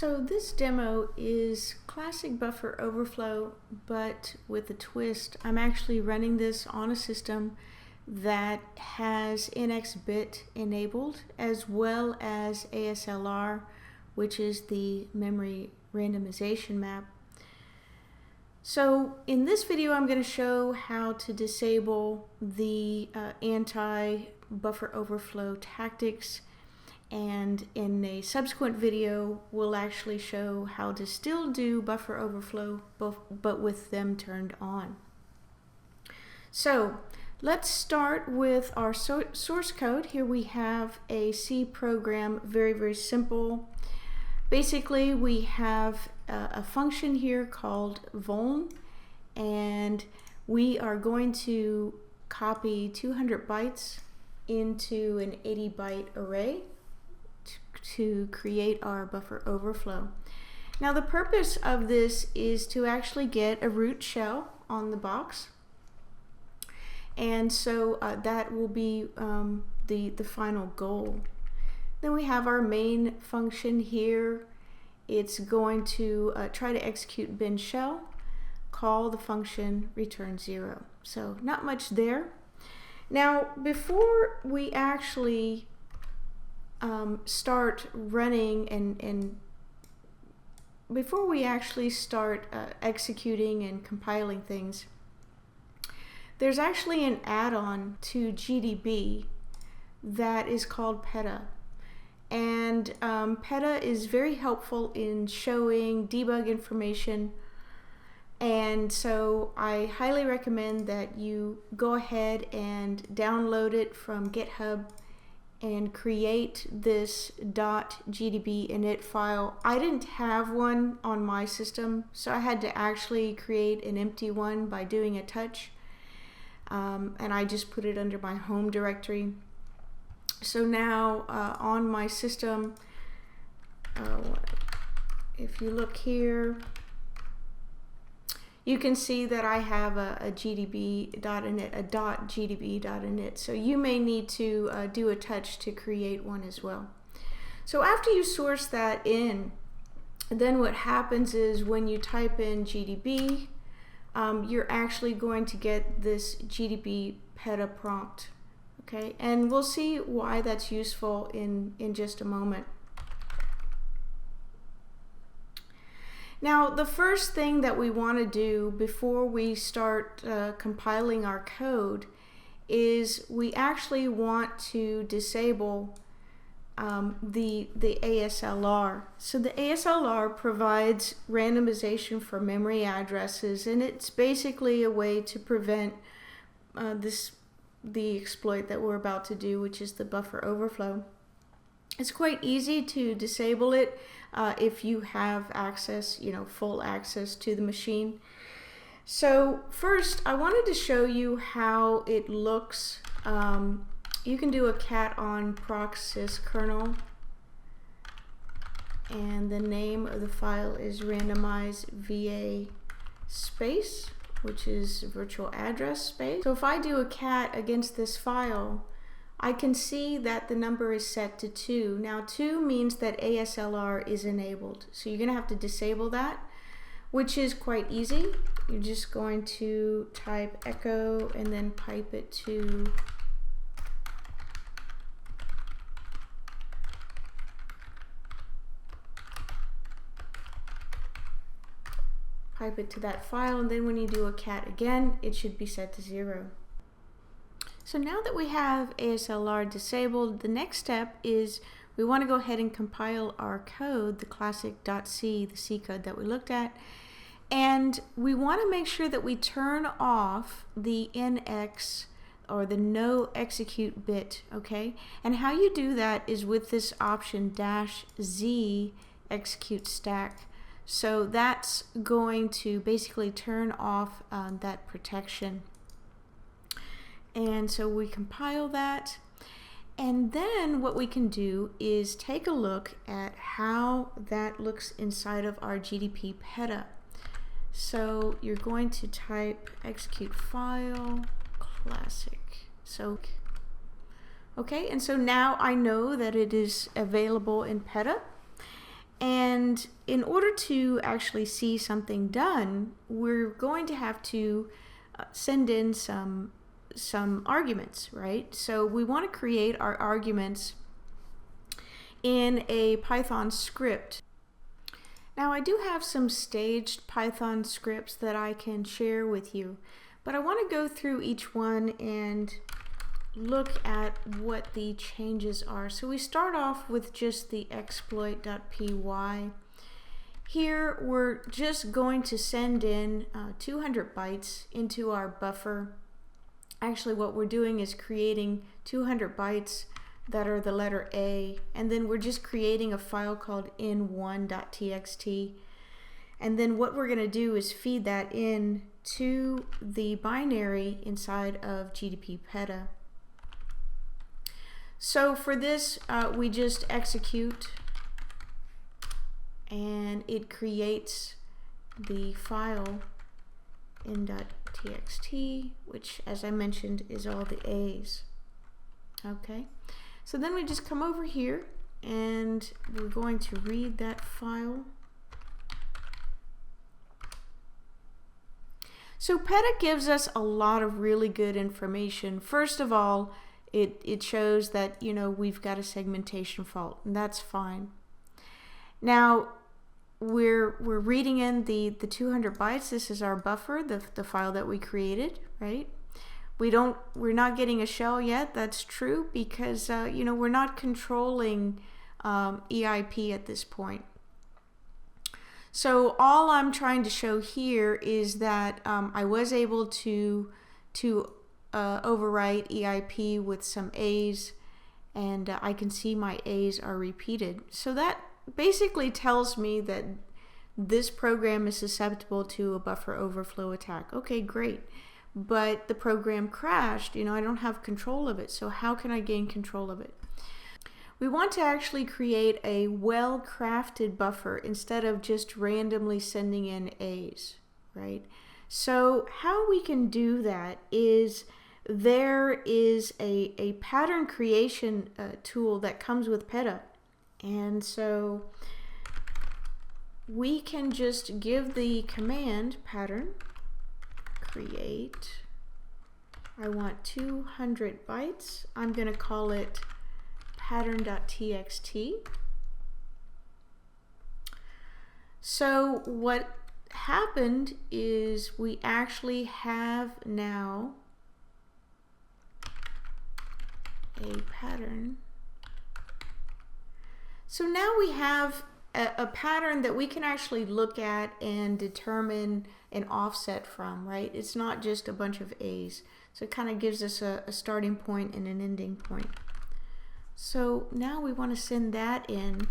So this demo is classic buffer overflow, but with a twist. I'm actually running this on a system that has NX bit enabled, as well as ASLR, which is the memory randomization map. So in this video, I'm going to show how to disable the anti-buffer overflow tactics, and in a subsequent video, we'll actually show how to still do buffer overflow, but with them turned on. So let's start with our source code. Here we have a C program, very simple. Basically, we have a function here called vuln, and we are going to copy 200 bytes into an 80 byte array to create our buffer overflow. Now the purpose of this is to actually get a root shell on the box, and so that will be the final goal. Then we have our main function here. It's going to try to execute bin shell, call the function, return 0. So not much there. Now before we actually start running and before we actually start executing and compiling things, there's actually an add-on to GDB that is called PETA. And PETA is very helpful in showing debug information, and so I highly recommend that you go ahead and download it from GitHub and create this .gdb init file. I didn't have one on my system, so I had to actually create an empty one by doing a touch, and I just put it under my home directory. So now on my system, if you look here, you can see that I have a gdb.init, a .gdb.init. So you may need to do a touch to create one as well. So after you source that in, then what happens is when you type in GDB, you're actually going to get this GDB PETA prompt. Okay, and we'll see why that's useful in just a moment. Now, the first thing that we want to do before we start compiling our code is we actually want to disable the ASLR. So the ASLR provides randomization for memory addresses, and it's basically a way to prevent the exploit that we're about to do, which is the buffer overflow. It's quite easy to disable it if you have access, full access to the machine. So first, I wanted to show you how it looks. You can do a cat on procsys kernel, and the name of the file is randomize va space, which is virtual address space. So if I do a cat against this file, I can see that the number is set to 2. Now 2 means that ASLR is enabled. So you're going to have to disable that, which is quite easy. You're just going to type echo and then pipe it to that file, and then when you do a cat again, it should be set to 0. So now that we have ASLR disabled, the next step is we want to go ahead and compile our code, the classic .c, the C code that we looked at, and we want to make sure that we turn off the NX or the no execute bit, okay? And how you do that is with this option -z execute stack. So that's going to basically turn off that protection. And so we compile that, and then what we can do is take a look at how that looks inside of our GDB PETA. So you're going to type execute file classic. So okay, and so now I know that it is available in PETA. And in order to actually see something done, we're going to have to send in some arguments, right? So we want to create our arguments in a Python script. Now I do have some staged Python scripts that I can share with you, but I want to go through each one and look at what the changes are. So we start off with just the exploit.py. Here we're just going to send in 200 bytes into our buffer. Actually what we're doing is creating 200 bytes that are the letter A, and then we're just creating a file called in1.txt, and then what we're going to do is feed that in to the binary inside of GDP PETA. So for this we just execute and it creates the file in.txt, which as I mentioned is all the A's. Okay, so then we just come over here and we're going to read that file. So PETA gives us a lot of really good information. First of all, it shows that, you know, we've got a segmentation fault, and that's fine. Now we're reading in the 200 bytes. This is our buffer, the file that we created, right? We're not getting a shell yet. That's true because you know, we're not controlling EIP at this point. So all I'm trying to show here is that I was able to overwrite EIP with some A's, and I can see my A's are repeated. So that basically tells me that this program is susceptible to a buffer overflow attack. Okay, great. But the program crashed. You know, I don't have control of it. So how can I gain control of it? We want to actually create a well-crafted buffer instead of just randomly sending in A's, right? So how we can do that is there is a pattern creation tool that comes with PETA. And so we can just give the command pattern create. I want 200 bytes. I'm going to call it pattern.txt. So what happened is we actually have now a pattern. So now we have a pattern that we can actually look at and determine an offset from, right? It's not just a bunch of A's. So it kind of gives us a starting point and an ending point. So now we want to send that in